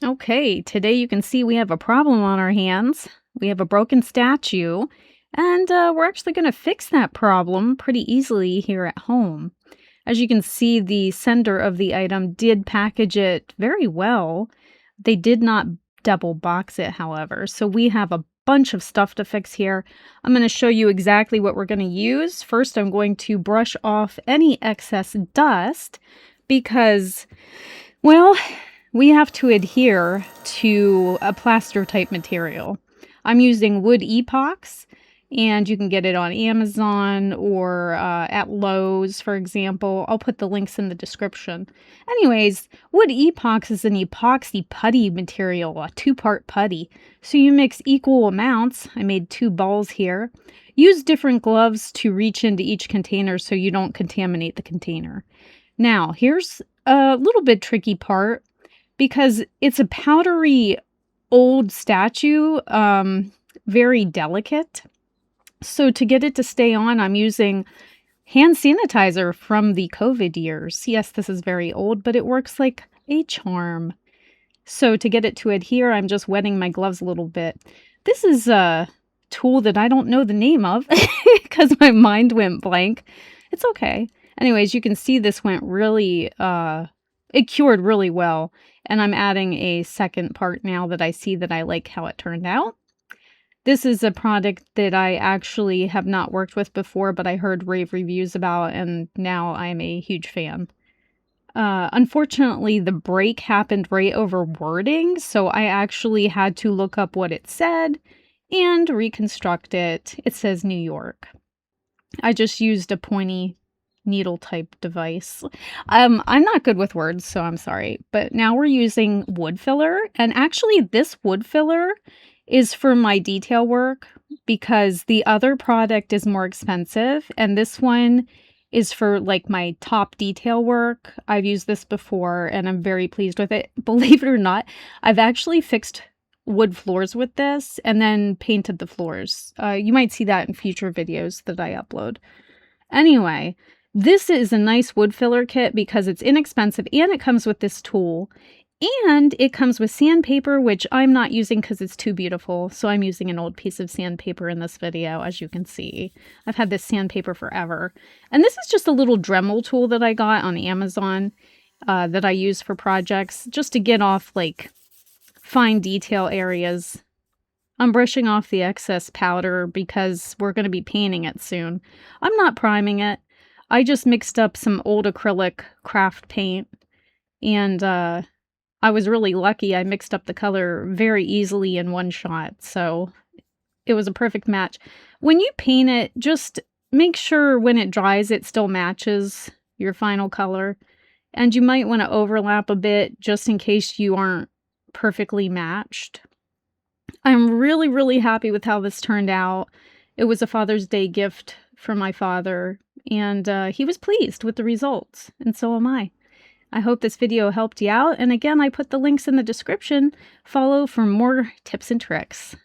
Okay, today you can see we have a problem on our hands. We have a broken statue, and we're actually going to fix that problem pretty easily here at home. As you can see, the sender of the item did package it very well. They did not double box it, however, so we have a bunch of stuff to fix here. I'm going to show you exactly what we're going to use. First, I'm going to brush off any excess dust because, well, we have to adhere to a plaster type material. I'm using wood epoxy, and you can get it on Amazon or at Lowe's, for example. I'll put the links in the description. Anyways, wood epoxy is an epoxy putty material, a two-part putty. So you mix equal amounts. I made 2 balls here. Use different gloves to reach into each container so you don't contaminate the container. Now, here's a little bit tricky part. Because it's a powdery old statue, very delicate. So to get it to stay on, I'm using hand sanitizer from the COVID years. Yes, this is very old, but it works like a charm. So to get it to adhere, I'm just wetting my gloves a little bit. This is a tool that I don't know the name of because my mind went blank. It's okay. Anyways, you can see this went really, it cured really well. And I'm adding a second part now that I see that I like how it turned out. This is a product that I actually have not worked with before, but I heard rave reviews about, and now I'm a huge fan. Unfortunately, the break happened right over wording, so I actually had to look up what it said and reconstruct it. It says New York. I just used a pointy needle type device. I'm not good with words, so I'm sorry. But now we're using wood filler, and actually this wood filler is for my detail work because the other product is more expensive, and this one is for like my top detail work. I've used this before and I'm very pleased with it. Believe it or not, I've actually fixed wood floors with this and then painted the floors. You might see that in future videos that I upload. Anyway, this is a nice wood filler kit because it's inexpensive and it comes with this tool. And it comes with sandpaper, which I'm not using because it's too beautiful. So I'm using an old piece of sandpaper in this video, as you can see. I've had this sandpaper forever. And this is just a little Dremel tool that I got on Amazon that I use for projects just to get off like fine detail areas. I'm brushing off the excess powder because we're going to be painting it soon. I'm not priming it. I just mixed up some old acrylic craft paint, and I was really lucky. I mixed up the color very easily in one shot, so it was a perfect match. When you paint it, just make sure when it dries it still matches your final color, and you might want to overlap a bit just in case you aren't perfectly matched. I'm really, really happy with how this turned out. It was a Father's Day gift from my father, and he was pleased with the results, and so am I. I hope this video helped you out, and again, I put the links in the description. Follow for more tips and tricks.